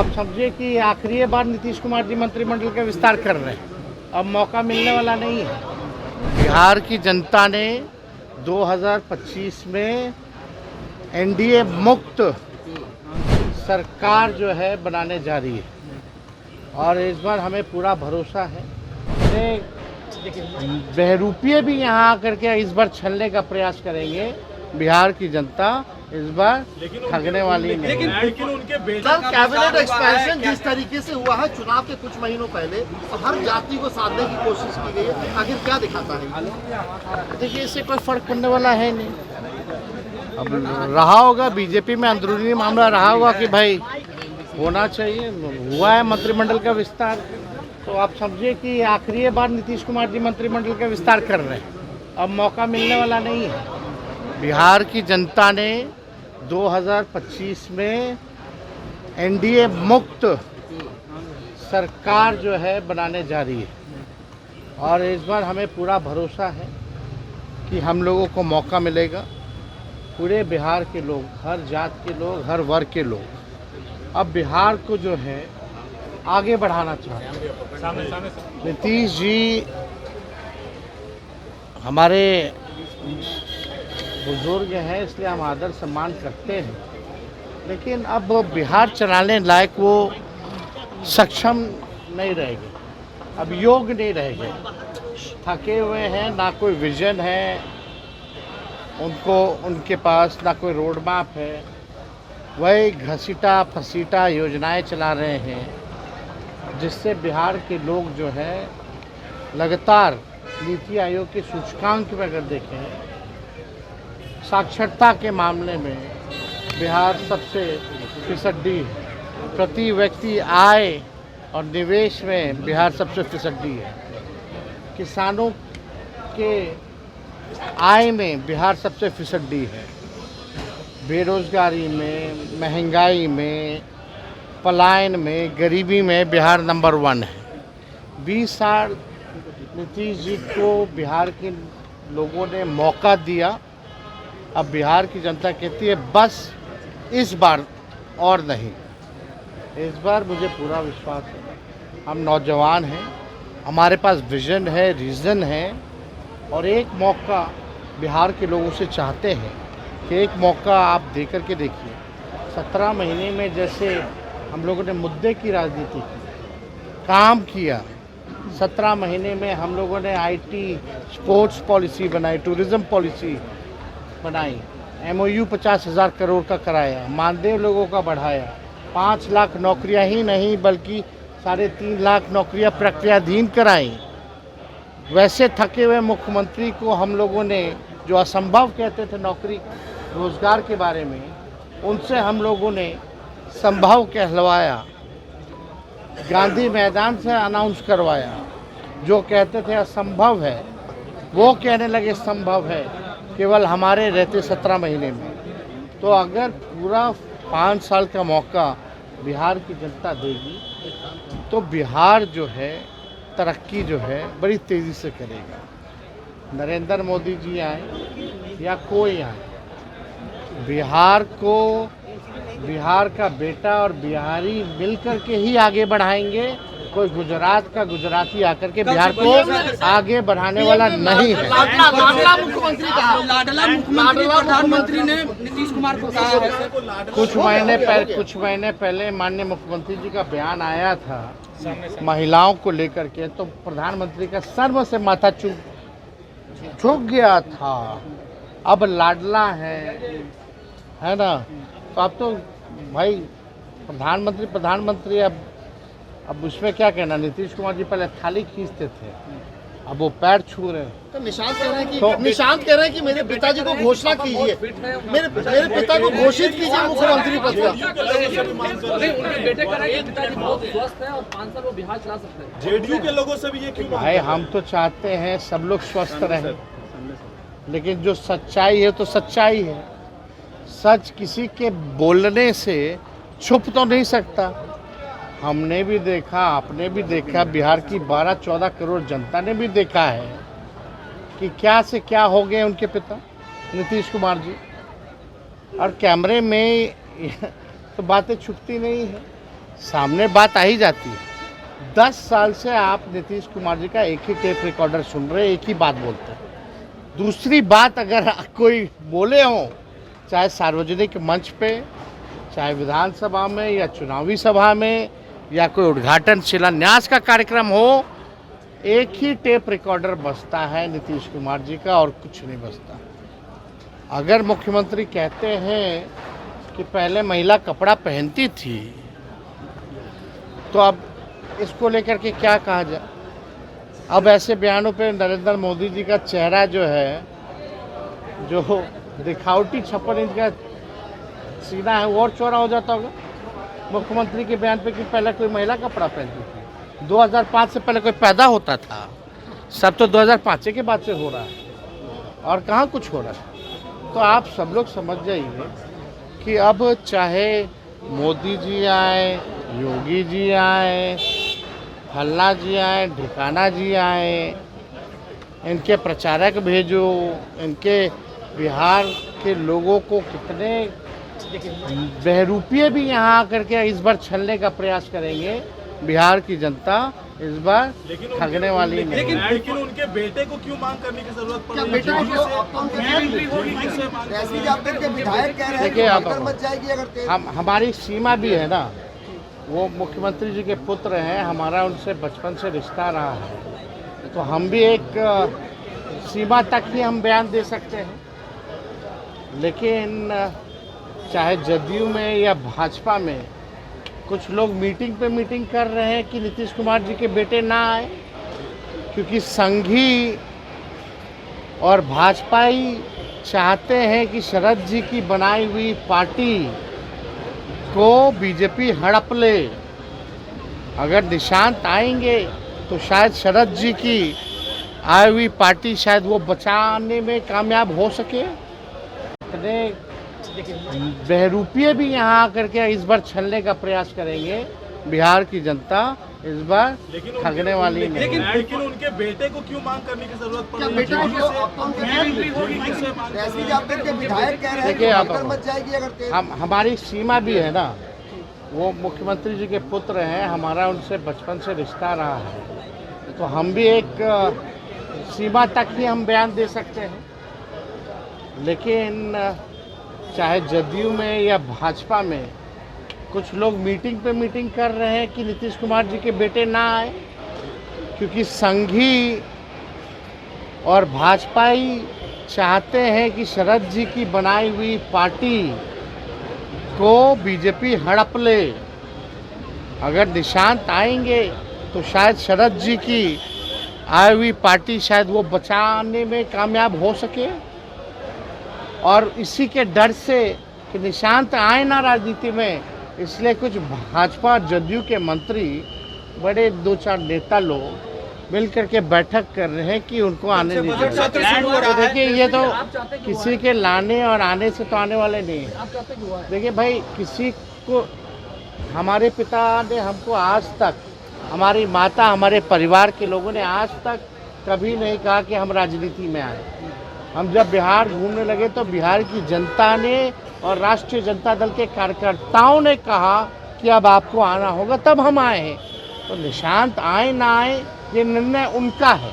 आप समझिए कि आखिरी बार नीतीश कुमार जी मंत्रिमंडल का विस्तार कर रहे हैं। अब मौका मिलने वाला नहीं है। बिहार की जनता ने 2025 में एनडीए मुक्त सरकार जो है बनाने जा रही है और इस बार हमें पूरा भरोसा है। बहरूपिये भी यहाँ आकर के इस बार छलने का प्रयास करेंगे। बिहार की जनता इस बार ठगने वाली नहीं है। लेकिन उनके सर, कैबिनेट एक्सपेंशन जिस तरीके से हुआ है चुनाव के कुछ महीनों पहले, तो हर जाति को साधने की कोशिश की गई है, आखिर क्या दिखाता है? देखिए, इससे कोई फर्क पड़ने वाला है नहीं। अब रहा होगा बीजेपी में अंदरूनी मामला रहा होगा कि भाई होना चाहिए, हुआ है मंत्रिमंडल का विस्तार। तो आप समझिए कि आखिरी बार नीतीश कुमार जी मंत्रिमंडल का विस्तार कर रहे हैं। अब मौका मिलने वाला नहीं है। बिहार की जनता ने 2025 में एनडीए मुक्त सरकार जो है बनाने जा रही है और इस बार हमें पूरा भरोसा है कि हम लोगों को मौका मिलेगा। पूरे बिहार के लोग, हर जात के लोग, हर वर्ग के लोग अब बिहार को जो है आगे बढ़ाना चाहते हैं। नीतीश जी हमारे बुजुर्ग हैं, इसलिए हम आदर सम्मान करते हैं, लेकिन अब बिहार चलाने लायक वो सक्षम नहीं रहेंगे, अब योग्य नहीं रहेंगे। थके हुए हैं, ना कोई विजन है उनको, उनके पास ना कोई रोड मैप है। वही घसीटा फसीटा योजनाएं चला रहे हैं, जिससे बिहार के लोग जो है लगातार नीति आयोग के सूचकांक में अगर देखें, साक्षरता के मामले में बिहार सबसे फिसड्डी है। प्रति व्यक्ति आय और निवेश में बिहार सबसे फिसड्डी है। किसानों के आय में बिहार सबसे फिसड्डी है। बेरोजगारी में, महंगाई में, पलायन में, गरीबी में बिहार नंबर 1 है। 20 साल नीतीश जी को बिहार के लोगों ने मौका दिया। अब बिहार की जनता कहती है बस इस बार और नहीं। इस बार मुझे पूरा विश्वास है। हम नौजवान हैं, हमारे पास विजन है, रीज़न है और एक मौका बिहार के लोगों से चाहते हैं कि एक मौका आप दे कर के देखिए। 17 महीने में जैसे हम लोगों ने मुद्दे की राजनीति की, काम किया। 17 महीने में हम लोगों ने आईटी, स्पोर्ट्स पॉलिसी बनाई, टूरिज़्म पॉलिसी बनाई, MOU 50,000 करोड़ का कराया, मानदेय लोगों का बढ़ाया, 5 लाख नौकरियां ही नहीं बल्कि 3.5 लाख नौकरियां प्रक्रियाधीन कराई। वैसे थके हुए मुख्यमंत्री को हम लोगों ने, जो असंभव कहते थे नौकरी रोजगार के बारे में, उनसे हम लोगों ने संभव कहलवाया। गांधी मैदान से अनाउंस करवाया। जो कहते थे असंभव है वो कहने लगे संभव है, केवल हमारे रहते 17 महीने में। तो अगर पूरा 5 साल का मौका बिहार की जनता देगी तो बिहार जो है तरक्की जो है बड़ी तेज़ी से करेगा। नरेंद्र मोदी जी आए या कोई आए, बिहार को, बिहार का बेटा और बिहारी मिलकर के ही आगे बढ़ाएंगे। कोई गुजरात का गुजराती आकर के बिहार को आगे बढ़ाने वाला नहीं है। लाडला मुख्यमंत्री कहा, लाडला मुख्यमंत्री प्रधानमंत्री ने नीतीश कुमार को कहा है। कुछ महीने पहले माननीय मुख्यमंत्री जी का बयान आया था महिलाओं को लेकर के, तो प्रधानमंत्री का सर्व से माथा झुक गया था। अब लाडला है ना, तो अब तो भाई प्रधानमंत्री अब उसमें क्या कहना। नीतीश कुमार जी पहले थाली खींचते थे, अब वो पैर छू रहे हैं। तो निशांत कह रहे हैं कि मेरे पिताजी को घोषणा कीजिए, मेरे पिता को घोषित कीजिए मुख्यमंत्री पद का। उनके बेटे कह रहे हैं कि पिताजी बहुत स्वस्थ है और 5 साल वो बिहार चला सकते हैं। जेडीयू के लोगों से भी ये क्यों? भाई हम तो चाहते हैं सब लोग स्वस्थ रहें, लेकिन जो सच्चाई है तो सच्चाई है। सच किसी के बोलने से छुप तो नहीं सकता। हमने भी देखा, आपने भी देखा, बिहार की 12-14 करोड़ जनता ने भी देखा है कि क्या से क्या हो गए उनके पिता नीतीश कुमार जी। और कैमरे में तो बातें छुपती नहीं है। सामने बात आ ही जाती है। 10 साल से आप नीतीश कुमार जी का एक ही टेप रिकॉर्डर सुन रहे हैं, एक ही बात बोलते हैं। दूसरी बात अगर कोई बोले हो, चाहे सार्वजनिक मंच पे, चाहे विधानसभा में या चुनावी सभा में, या कोई उद्घाटन शिलान्यास का कार्यक्रम हो, एक ही टेप रिकॉर्डर बजता है नीतीश कुमार जी का और कुछ नहीं बजता। अगर मुख्यमंत्री कहते हैं कि पहले महिला कपड़ा पहनती थी, तो अब इसको लेकर के क्या कहा जाए। अब ऐसे बयानों पे नरेंद्र मोदी जी का चेहरा जो है, जो दिखावटी 56 इंच का सीना है, वो और चौड़ा हो जाता होगा मुख्यमंत्री के बयान पे कि पहले कोई महिला कपड़ा पहनती थी। 2005 से पहले कोई पैदा होता था? सब तो 2005 के बाद से हो रहा है, और कहाँ कुछ हो रहा है। तो आप सब लोग समझ जाइए कि अब चाहे मोदी जी आए, योगी जी आए, फल्ला जी आए, ढिकाना जी आए, इनके प्रचारक भेजो, इनके बिहार के लोगों को कितने बहरूपिये भी यहाँ आकर के इस बार छलने का प्रयास करेंगे, बिहार की जनता इस बार ठगने वाली नहीं है। लेकिन उनके बेटे को क्यों मांग करने की जरूरत पड़ रही बेटा है? विधायक कह रहे हैं देखिए, कि मच जाएगी अगर हमारी सीमा भी है ना। वो मुख्यमंत्री जी के पुत्र हैं, हमारा उनसे बचपन से रिश्ता रहा है, तो हम भी एक सीमा तक ही हम बयान दे सकते हैं। लेकिन चाहे जदयू में या भाजपा में कुछ लोग मीटिंग पे मीटिंग कर रहे हैं कि नीतीश कुमार जी के बेटे ना आए, क्योंकि संघी और भाजपाई चाहते हैं कि शरद जी की बनाई हुई पार्टी को बीजेपी हड़प ले। अगर निशांत आएंगे तो शायद शरद जी की आई हुई पार्टी शायद वो बचाने में कामयाब हो सके। इतने बहरूपिये भी यहाँ आकर के इस बार छलने का प्रयास करेंगे, बिहार की जनता इस बार ठगने वाली नहीं है। लेकिन उनके बेटे को क्यों मांग करने की जरूरत पड़ रही है? विधायक कह रहे हैं देखिए, कि मच जाएगी अगर हमारी सीमा भी है ना। वो मुख्यमंत्री जी के पुत्र हैं, हमारा उनसे बचपन से रिश्ता रहा है, तो हम भी एक सीमा तक ही हम बयान दे सकते हैं। लेकिन चाहे जदयू में या भाजपा में कुछ लोग मीटिंग पे मीटिंग कर रहे हैं कि नीतीश कुमार जी के बेटे ना आए, क्योंकि संघी और भाजपाई चाहते हैं कि शरद जी की बनाई हुई पार्टी को बीजेपी हड़प ले। अगर निशांत आएंगे तो शायद शरद जी की आई हुई पार्टी शायद वो बचाने में कामयाब हो सके। और इसी के डर से कि निशांत आए ना राजनीति में, इसलिए कुछ भाजपा जदयू के मंत्री, बड़े 2-4 नेता लोग मिल करके बैठक कर रहे हैं कि उनको आने नहीं देंगे। तो देखिए, ये तो किसी के लाने और आने से तो आने वाले नहीं है। देखिए भाई, किसी को, हमारे पिता ने हमको आज तक, हमारी माता, हमारे परिवार के लोगों ने आज तक कभी नहीं कहा कि हम राजनीति में आए। हम जब बिहार घूमने लगे तो बिहार की जनता ने और राष्ट्रीय जनता दल के कार्यकर्ताओं ने कहा कि अब आपको आना होगा, तब हम आए हैं। तो निशांत आए ना आए, ये निर्णय उनका है।